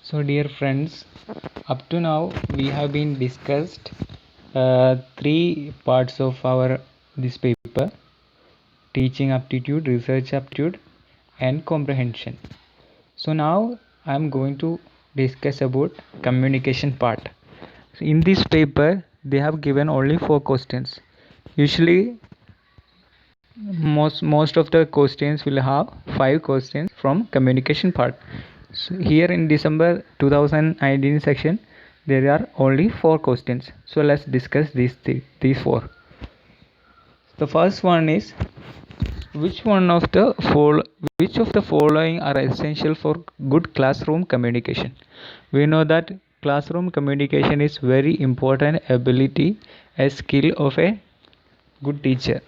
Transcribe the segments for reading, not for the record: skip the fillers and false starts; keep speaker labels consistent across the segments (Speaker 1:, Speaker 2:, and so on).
Speaker 1: So dear friends, up to now we have been discussed three parts of our this paper: teaching aptitude, research aptitude, and comprehension. So now I am going to discuss about communication part. So in this paper they have given only 4 questions. Usually most of the questions will have 5 questions from communication part. So here in December 2019 section there are only 4 questions. So let's discuss these 4. The first one is which of the following are essential for good classroom communication? We know that classroom communication is very important ability, a skill of a good teacher.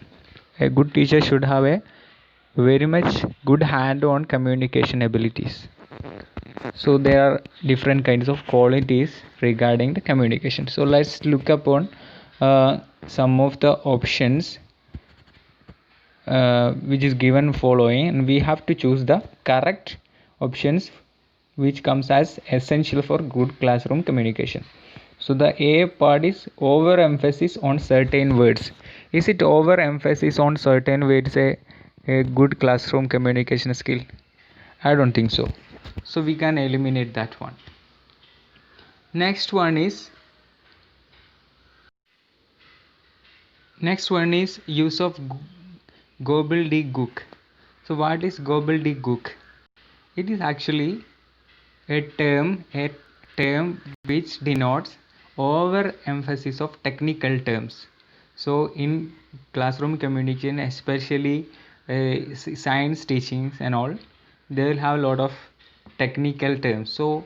Speaker 1: A good teacher should have a very much good hand-on communication abilities. So there are different kinds of qualities regarding the communication. So let's look upon some of the options which is given following, and we have to choose the correct options which comes as essential for good classroom communication. So the A part is overemphasis on certain words. Is it overemphasis on certain words a good classroom communication skill? I don't think so. So we can eliminate that one. Next one is use of gobbledygook. So what is gobbledygook? It is actually a term which denotes overemphasis of technical terms. So in classroom communication, especially science teachings and all, they will have a lot of technical terms. So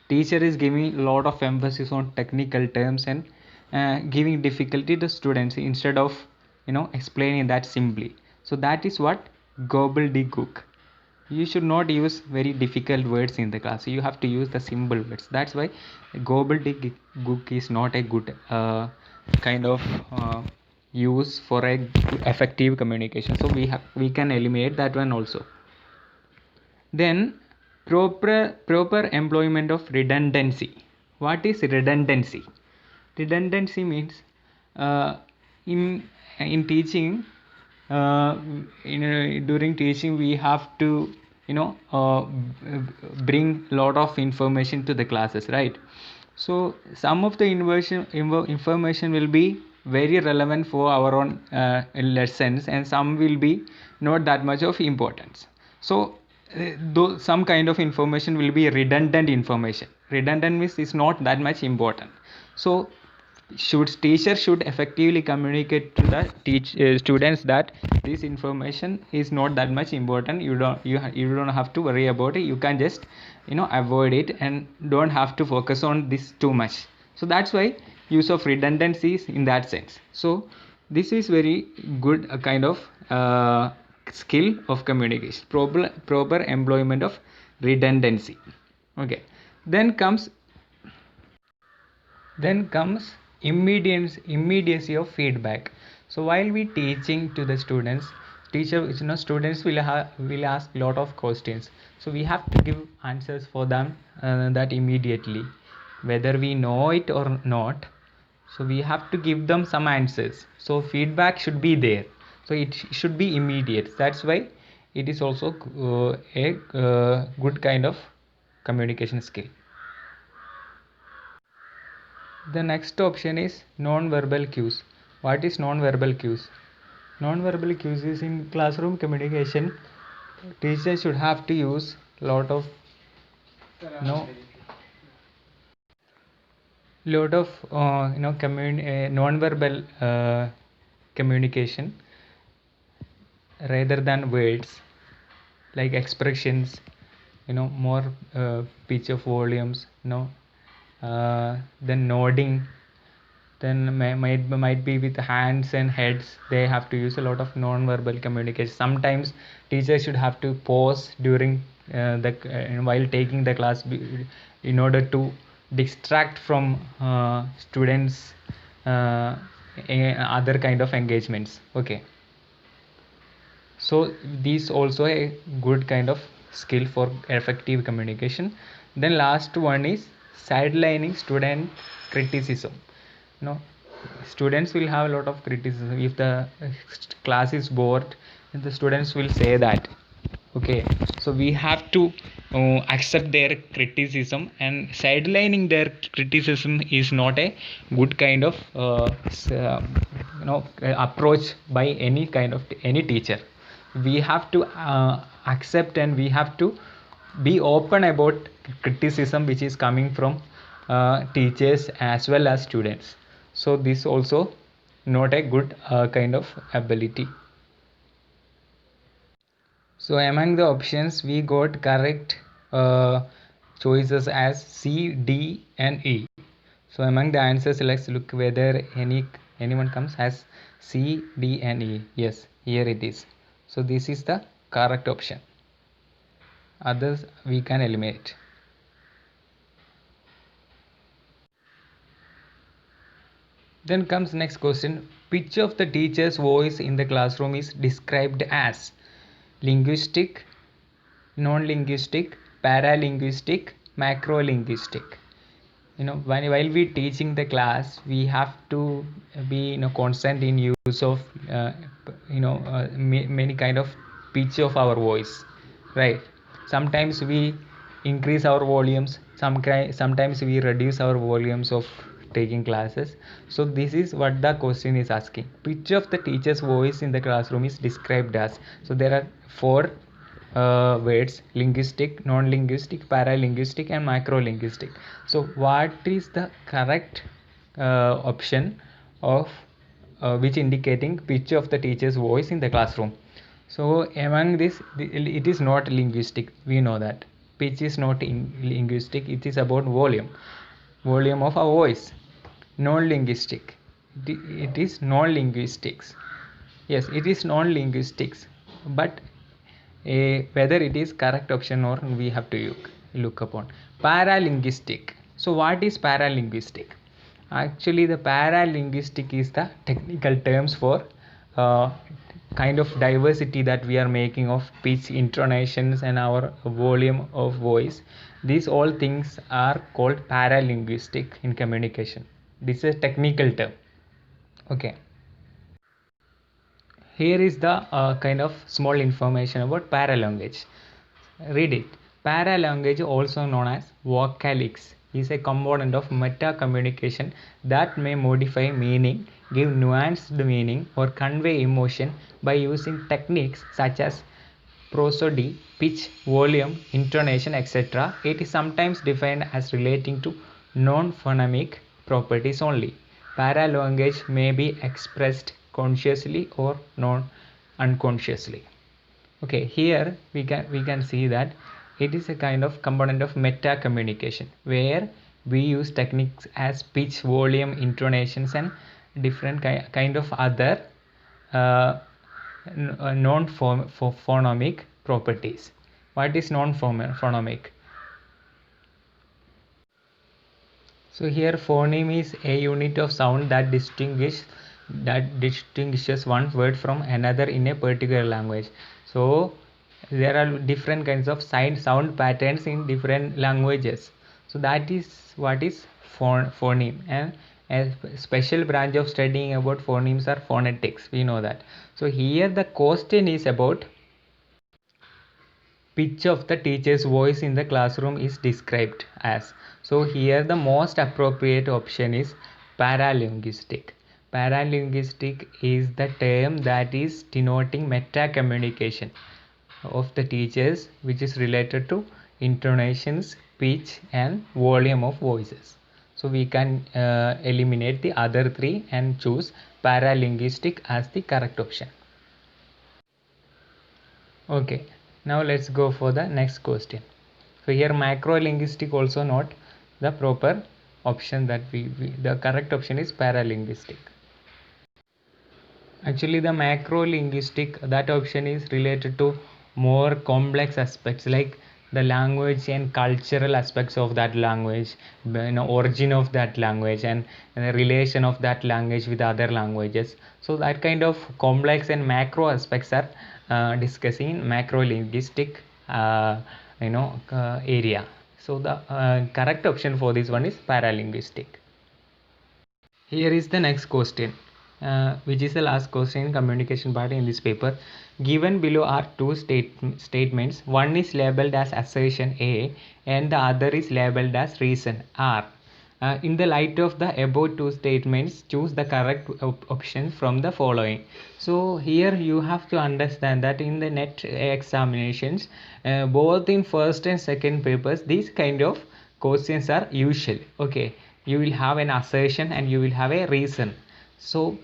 Speaker 1: teacher is giving a lot of emphasis on technical terms and giving difficulty to students instead of explaining that simply. So that is what gobbledygook. You should not use very difficult words in the class. You have to use the simple words. That's why gobbledygook is not a good kind of use for a effective communication. So we can eliminate that one also. Then proper employment of redundancy. What is redundancy? Redundancy means in teaching, during teaching we have to bring lot of information to the classes, right? So some of the information will be very relevant for our own lessons, and some will be not that much of importance. So though some kind of information will be redundant information. Redundant means is not that much important. So teacher should effectively communicate to the students that this information is not that much important. You don't have to worry about it. You can just avoid it and don't have to focus on this too much. So that's why use of redundancies in that sense. So this is very good kind of skill of communication, proper employment of redundancy. Okay, then comes immediacy of feedback. So while we teaching to the students, students will ask lot of questions. So we have to give answers for them that immediately, whether we know it or not. So we have to give them some answers. So feedback should be there. So it should be immediate. That's why it is also a good kind of communication skill. The next option is non-verbal cues. What is non-verbal cues? Non-verbal cues is in classroom communication. Teachers should have to use lot of non-verbal communication rather than words, like expressions, more pitch of volumes, then nodding, then might be with hands and heads. They have to use a lot of non-verbal communication. Sometimes teachers should have to pause during while taking the class in order to distract from students other kind of engagements. Okay, so these also a good kind of skill for effective communication. Then last one is sidelining student criticism. No, students will have a lot of criticism if the class is bored. The students will say that. Okay, so we have to accept their criticism, and sidelining their criticism is not a good kind of approach by any kind of any teacher. We have to accept, and we have to be open about criticism which is coming from teachers as well as students. So this also not a good kind of ability. So among the options we got correct choices as C, D and E. So among the answers, let's look whether anyone comes as C, D and E. Yes, here it is. So this is the correct option. Others we can eliminate. Then comes next question. Which of the teacher's voice in the classroom is described as linguistic, non-linguistic, paralinguistic, macrolinguistic? While we teaching the class, we have to be constant in use of many kind of pitch of our voice, right? Sometimes we increase our volumes, sometimes we reduce our volumes of taking classes. So this is what the question is asking. Which of the teacher's voice in the classroom is described as? So there are four words: linguistic, non-linguistic, paralinguistic and macrolinguistic. So what is the correct option of which indicating which of the teacher's voice in the classroom? So among this, it is not linguistic, we know that. Pitch is not linguistic, it is about volume of our voice. Non-linguistic, it is non-linguistics. Yes, it is non-linguistics, but whether it is correct option or we have to look upon. Paralinguistic. So what is paralinguistic? Actually the paralinguistic is the technical terms for kind of diversity that we are making of pitch, intonations and our volume of voice. These all things are called paralinguistic in communication. This is a technical term. Okay, here is the kind of small information about paralanguage. Read it. Paralanguage, also known as vocalics, is a component of meta communication that may modify meaning, give nuanced meaning, or convey emotion by using techniques such as prosody, pitch, volume, intonation, etc. It is sometimes defined as relating to non-phonemic properties only. Paralanguage may be expressed consciously or unconsciously. Okay, here we can see that it is a kind of component of meta communication where we use techniques as pitch, volume, intonations and different kind of other non-phonemic properties. What is non-phonemic? So here phoneme is a unit of sound that distinguishes one word from another in a particular language. So there are different kinds of sound patterns in different languages. So that is what is phoneme, and a special branch of studying about phonemes are phonetics. We know that. So here the question is about pitch of the teacher's voice in the classroom is described as. So here the most appropriate option is paralinguistic. Paralinguistic is the term that is denoting meta communication of the teachers, which is related to intonations, pitch and volume of voices. So we can eliminate the other three and choose paralinguistic as the correct option. Okay, now let's go for the next question. So here macrolinguistic also not the proper option, that the correct option is paralinguistic. Actually the macrolinguistic, that option is related to more complex aspects like the language and cultural aspects of that language, origin of that language and the relation of that language with other languages. So that kind of complex and macro aspects are discussing macrolinguistic area. So the correct option for this one is paralinguistic. Here is the next question, which is the last question in communication part in this paper. Given below are two statements. One is labeled as assertion A and the other is labeled as reason R. In the light of the above two statements, choose the correct option from the following. So here you have to understand that in the NET examinations, both in first and second papers, these kind of questions are usual. Okay, you will have an assertion and you will have a reason. So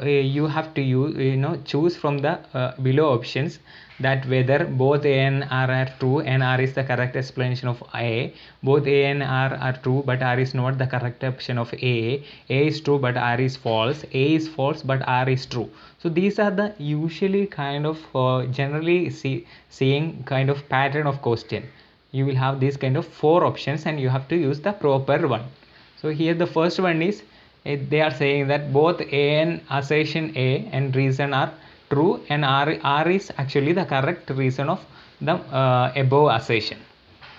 Speaker 1: you have to choose from the below options, that whether both A and R are true and R is the correct explanation of A, both A and R are true but R is not the correct option of A is true but R is false, A is false but R is true. So these are the usually kind of generally seeing kind of pattern of question. You will have these kind of 4 options and you have to use the proper one. So here the first one is, they are saying that both A and assertion A and reason are true and R is actually the correct reason of the above assertion.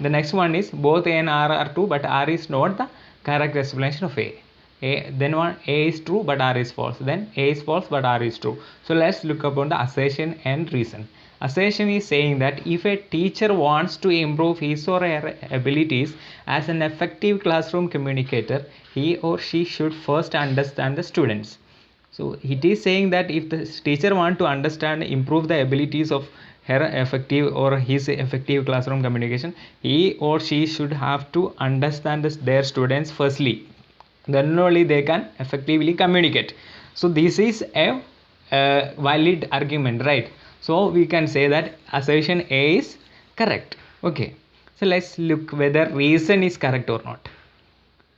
Speaker 1: The next one is both A and R are true but R is not the correct explanation of A. Then one A is true but R is false. Then A is false but R is true. So let's look upon the assertion and reason. Assertion is saying that if a teacher wants to improve his or her abilities as an effective classroom communicator, he or she should first understand the students. So it is saying that if the teacher want to understand, improve the abilities of her effective or his effective classroom communication, he or she should have to understand their students firstly. Then only they can effectively communicate. So this is a valid argument, right? So we can say that assertion A is correct. Okay, so let's look whether reason is correct or not.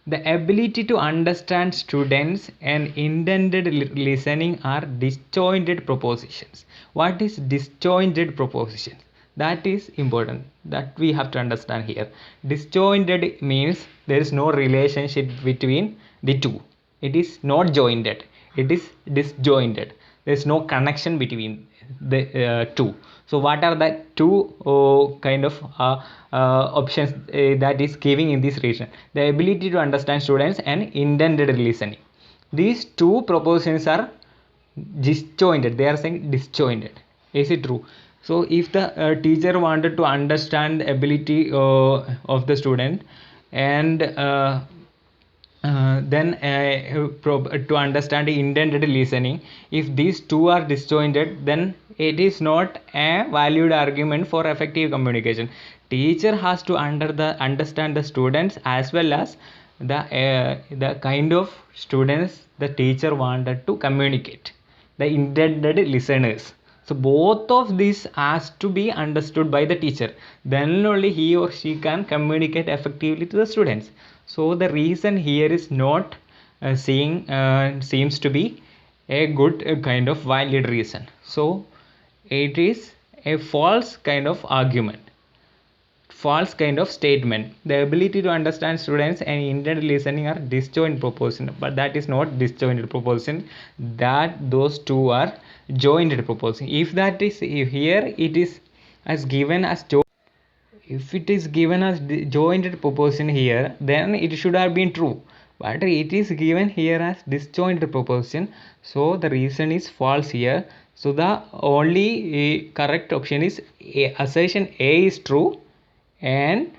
Speaker 1: The ability to understand students and intended listening are disjointed propositions. What is disjointed proposition? That is important, that we have to understand here. Disjointed means there is no relationship between the two. It is not jointed, it is disjointed. There is no connection between the two. So what are the two kind of options that is giving in this region? The ability to understand students and intended listening. These two propositions are disjointed. They are saying disjointed. Is it true? So if the teacher wanted to understand the ability of the student and then to understand the intended listening, if these two are disjointed, then it is not a valued argument for effective communication. Teacher has to understand the students as well as the kind of students the teacher wanted to communicate, the intended listeners. So both of these has to be understood by the teacher, then only he or she can communicate effectively to the students. So the reason here is not seems to be a good kind of valid reason. So it is a false kind of argument, false kind of statement. The ability to understand students and intended listening are disjoint proposition, but that is not disjointed proposition, that those two are jointed proposition. If that is, if here it is as given as if it is given as jointed proposition here, then it should have been true, but it is given here as disjointed proposition, so the reason is false here. So the only correct option is assertion A is true and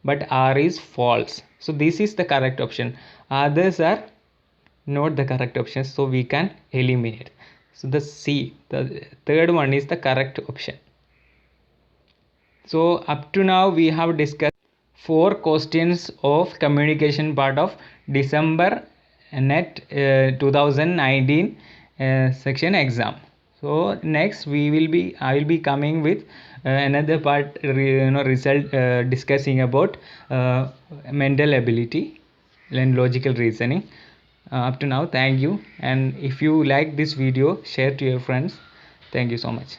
Speaker 1: but R is false. So this is the correct option, others are not the correct options, so we can eliminate. So the C, the third one, is the correct option. So up to now we have discussed 4 questions of communication part of December NET 2019 section exam. So next I will be coming with another part, result discussing about mental ability and logical reasoning. Up to now, thank you, and if you like this video, share to your friends. Thank you so much.